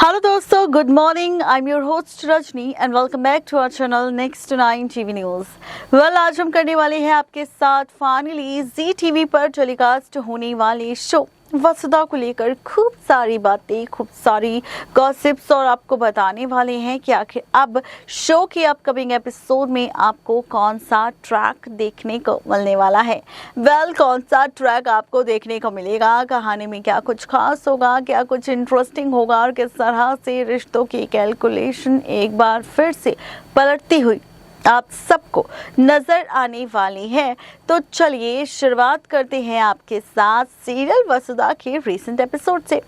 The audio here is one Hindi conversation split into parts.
हेलो दोस्तों, good morning. I am your host Rajni and welcome back to our channel next 9 TV news. आज हम करने वाले हैं आपके साथ फाइनली जी टीवी पर टेलीकास्ट होने वाले शो वसुधा को लेकर खूब सारी बातें, खूब सारी गॉसिप्स और आपको बताने वाले हैं कि आखिर अब शो के अपकमिंग एपिसोड में आपको कौन सा ट्रैक देखने को मिलने वाला है। कौन सा ट्रैक आपको देखने को मिलेगा, कहानी में क्या कुछ खास होगा, क्या कुछ इंटरेस्टिंग होगा और किस तरह से रिश्तों की कैलकुलेशन एक बार फिर से पलटती हुई आप सबको नजर आने वाली है। तो चलिए शुरुआत करते हैं आपके साथ सीरियल वसुधा के रीसेंट एपिसोड से।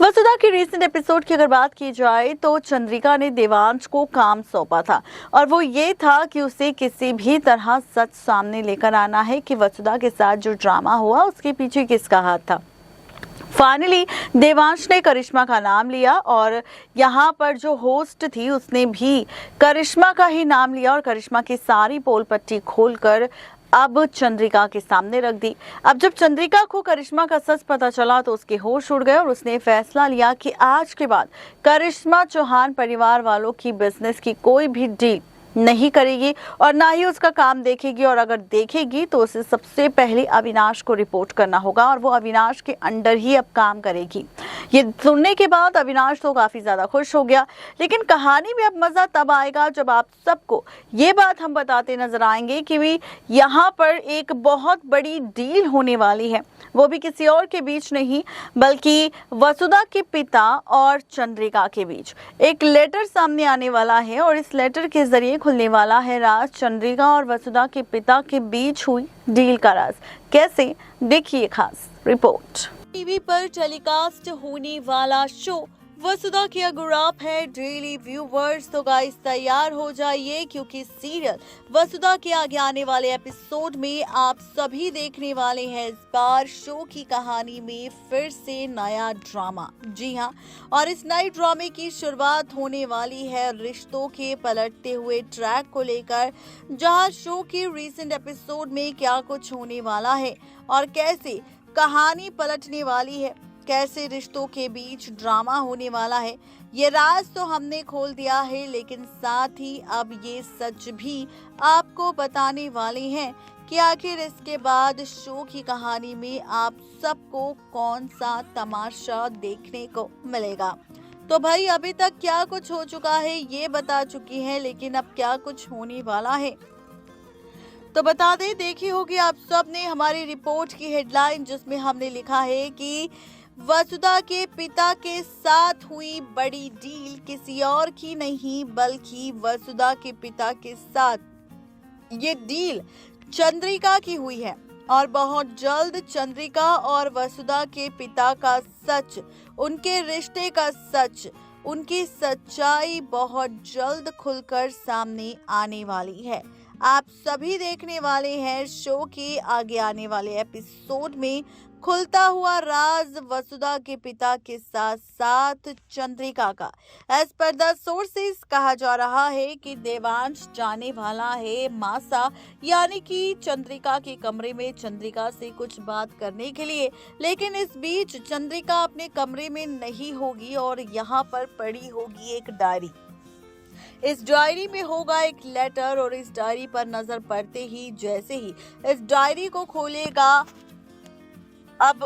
वसुधा के रीसेंट एपिसोड की अगर बात की जाए तो चंद्रिका ने देवांश को काम सौंपा था और वो ये था कि उसे किसी भी तरह सच सामने लेकर आना है कि वसुधा के साथ जो ड्रामा हुआ उसके पीछे किसका हाथ था। फाइनली देवांश ने करिश्मा का नाम लिया और यहाँ पर जो होस्ट थी उसने भी करिश्मा का ही नाम लिया और करिश्मा की सारी पोल पट्टी खोलकर अब चंद्रिका के सामने रख दी। अब जब चंद्रिका को करिश्मा का सच पता चला तो उसके होश उड़ गए और उसने फैसला लिया कि आज के बाद करिश्मा चौहान परिवार वालों की बिजनेस की कोई भी डील नहीं करेगी और ना ही उसका काम देखेगी, और अगर देखेगी तो उसे सबसे पहले अविनाश को रिपोर्ट करना होगा और वो अविनाश के अंडर ही अब काम करेगी। ये सुनने के बाद अविनाश तो काफी ज्यादा खुश हो गया, लेकिन कहानी में अब मजा तब आएगा जब आप सबको ये बात हम बताते नजर आएंगे कि भी यहाँ पर एक बहुत बड़ी डील होने वाली है, वो भी किसी और के बीच नहीं बल्कि वसुधा के पिता और चंद्रिका के बीच एक लेटर सामने आने वाला है और इस लेटर के जरिए खुलने वाला है राज चंद्रिका और वसुधा के पिता के बीच हुई डील का राज। कैसे, देखिए खास रिपोर्ट। टीवी पर टेलीकास्ट होने वाला शो वसुधा की अगर आप है डेली व्यूवर्स तो गाइस तैयार हो जाइए, क्योंकि सीरियल वसुधा के आगे आने वाले एपिसोड में आप सभी देखने वाले हैं इस बार शो की कहानी में फिर से नया ड्रामा। जी हाँ, और इस नए ड्रामे की शुरुआत होने वाली है रिश्तों के पलटते हुए ट्रैक को लेकर, जहां शो के रीसेंट एपिसोड में क्या कुछ होने वाला है और कैसे कहानी पलटने वाली है, कैसे रिश्तों के बीच ड्रामा होने वाला है, ये राज तो हमने खोल दिया है, लेकिन साथ ही अब ये सच भी आपको बताने वाले हैं कि आखिर इसके बाद शो की कहानी में आप सबको कौन सा तमाशा देखने को मिलेगा। तो भाई अभी तक क्या कुछ हो चुका है ये बता चुकी है, लेकिन अब क्या कुछ होने वाला है तो बता दें। देखी होगी आप सब ने हमारी रिपोर्ट की हेडलाइन, जिसमें हमने लिखा है कि वसुधा के पिता के साथ हुई बड़ी डील किसी और की नहीं बल्कि वसुधा के पिता के साथ ये डील चंद्रिका की हुई है और बहुत जल्द चंद्रिका और वसुधा के पिता का सच, उनके रिश्ते का सच, उनकी सच्चाई बहुत जल्द खुलकर सामने आने वाली है। आप सभी देखने वाले हैं शो के आगे आने वाले एपिसोड में खुलता हुआ राज वसुधा के पिता के साथ साथ चंद्रिका का। एज पर द सोर्सेस कहा जा रहा है कि देवांश जाने वाला है मासा यानी कि चंद्रिका के कमरे में चंद्रिका से कुछ बात करने के लिए, लेकिन इस बीच चंद्रिका अपने कमरे में नहीं होगी और यहाँ पर पड़ी होगी एक डायरी। इस डायरी में होगा एक लेटर और इस डायरी पर नजर पड़ते ही जैसे ही इस डायरी को खोलेगा अब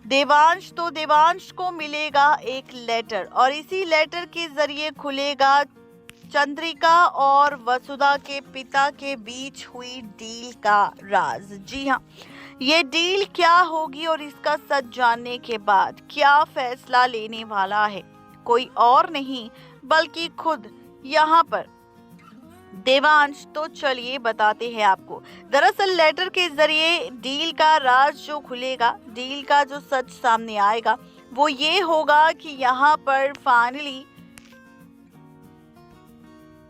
देवांश, तो देवांश को मिलेगा एक लेटर और इसी लेटर के जरिए खुलेगा चंद्रिका और वसुधा के पिता के बीच हुई डील का राज। जी हाँ, ये डील क्या होगी और इसका सच जानने के बाद क्या फैसला लेने वाला है कोई और नहीं बल्कि खुद यहाँ पर देवांश। तो चलिए बताते हैं आपको। दरअसल लेटर के जरिए डील का राज जो खुलेगा, डील का जो सच सामने आएगा वो ये होगा कि यहाँ पर फाइनली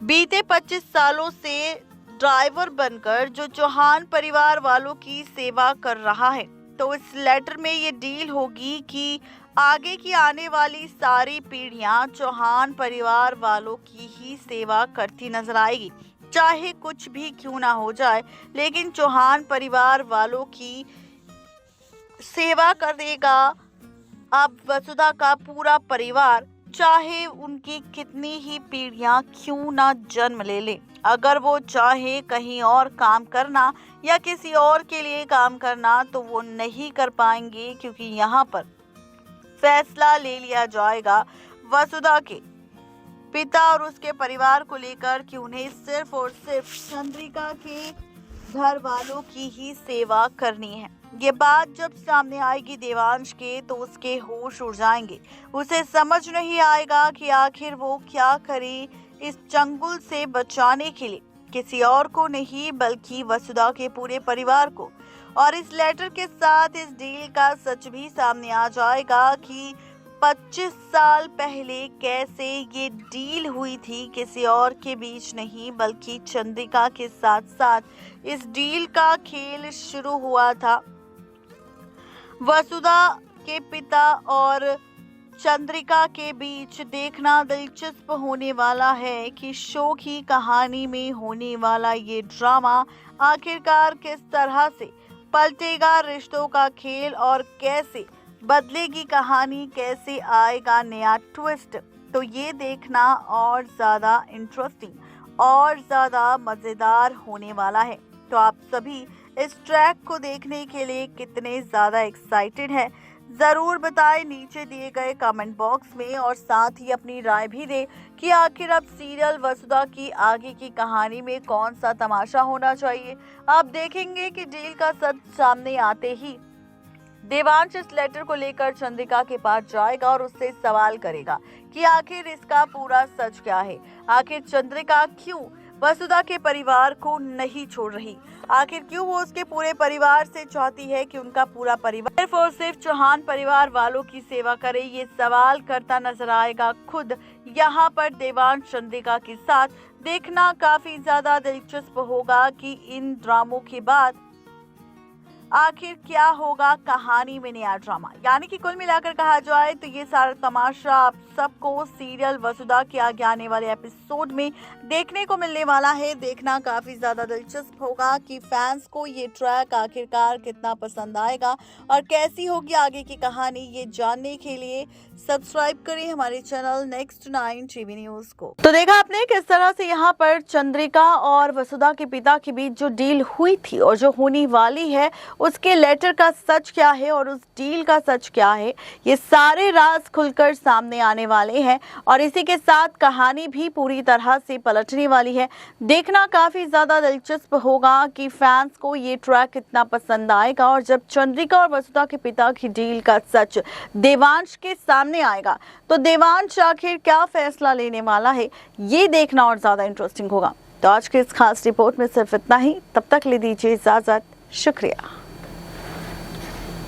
बीते 25 सालों से ड्राइवर बनकर जो चौहान परिवार वालों की सेवा कर रहा है, तो इस लेटर में ये डील होगी कि आगे की आने वाली सारी पीढ़ियां चौहान परिवार वालों की ही सेवा करती नजर आएगी, चाहे कुछ भी क्यों ना हो जाए, लेकिन चौहान परिवार वालों की सेवा करेगा अब वसुधा का पूरा परिवार चाहे उनकी कितनी ही पीढ़ियां क्यों ना जन्म ले ले, अगर वो चाहे कहीं और काम करना या किसी और के लिए काम करना तो वो नहीं कर पाएंगे, क्योंकि यहाँ पर फैसला ले लिया जाएगा वसुधा के पिता और उसके परिवार को लेकर कि उन्हें सिर्फ और सिर्फ चंद्रिका के घर वालों की ही सेवा करनी है। ये बात जब सामने आएगी देवांश के तो उसके होश उड़ जाएंगे। उसे समझ नहीं आएगा कि आखिर वो क्या करे इस चंगुल से बचाने के लिए, किसी और को नहीं बल्कि वसुधा के पूरे परिवार को। और इस लेटर के साथ इस डील का सच भी सामने आ जाएगा कि 25 साल पहले कैसे ये डील हुई थी, किसी और के बीच नहीं बल्कि चंद्रिका के साथ साथ इस डील का खेल शुरू हुआ था। वसुधा के पिता और चंद्रिका के बीच देखना दिलचस्प होने वाला है कि शो की कहानी में होने वाला ये ड्रामा आखिरकार किस तरह से पलटेगा रिश्तों का खेल और कैसे बदलेगी कहानी, कैसे आएगा नया ट्विस्ट। तो ये देखना और ज़्यादा इंटरेस्टिंग और ज़्यादा मज़ेदार होने वाला है। तो आप सभी इस ट्रैक को देखने के लिए कितने ज़्यादा एक्साइटेड हैं, ज़रूर बताएं नीचे दिए गए कमेंट बॉक्स में, और साथ ही अपनी राय भी दें कि आखिर अब सीरियल वसुधा की आगे की कहानी में कौन सा तमाशा होना चाहिए। आप देखेंगे कि डील का सच सामने आते ही देवांश इस लेटर को लेकर चंद्रिका के पास जाएगा और उससे सवाल करेगा कि आखिर इसका पूरा सच क्या है। आखिर चंद्रिका क्यों वसुधा के परिवार को नहीं छोड़ रही, आखिर क्यों वो उसके पूरे परिवार से चाहती है कि उनका पूरा परिवार सिर्फ और सिर्फ चौहान परिवार वालों की सेवा करे। ये सवाल करता नजर आएगा खुद यहाँ पर देवांश चंद्रिका के साथ। देखना काफी ज्यादा दिलचस्प होगा कि इन ड्रामों के बाद आखिर क्या होगा कहानी में नया ड्रामा। यानी कि कुल मिलाकर कहा जाए तो ये सारा तमाशा आप सबको सीरियल वसुधा के आगे आने वाले एपिसोड में देखने को मिलने वाला है। देखना काफी ज्यादा दिलचस्प होगा कि फैंस को ये ट्रैक आखिरकार कितना पसंद आएगा और कैसी होगी आगे की कहानी। ये जानने के लिए सब्सक्राइब करें हमारे चैनल नेक्स्ट 9 टीवी न्यूज को। तो देखा आपने किस तरह से यहाँ पर चंद्रिका और वसुधा के पिता के बीच जो डील हुई थी और जो होने वाली है उसके लेटर का सच क्या है और उस डील का सच क्या है, ये सारे राज खुलकर सामने आने वाले हैं और इसी के साथ कहानी भी पूरी तरह से पलटने वाली है। देखना काफी ज्यादा दिलचस्प होगा कि फैंस को ये ट्रैक कितना पसंद आएगा और जब चंद्रिका और वसुधा के पिता की डील का सच देवांश के सामने आएगा तो देवांश आखिर क्या फैसला लेने वाला है, ये देखना और ज्यादा इंटरेस्टिंग होगा। तो आज के इस खास रिपोर्ट में सिर्फ इतना ही। तब तक ले दीजिए इजाजत। शुक्रिया।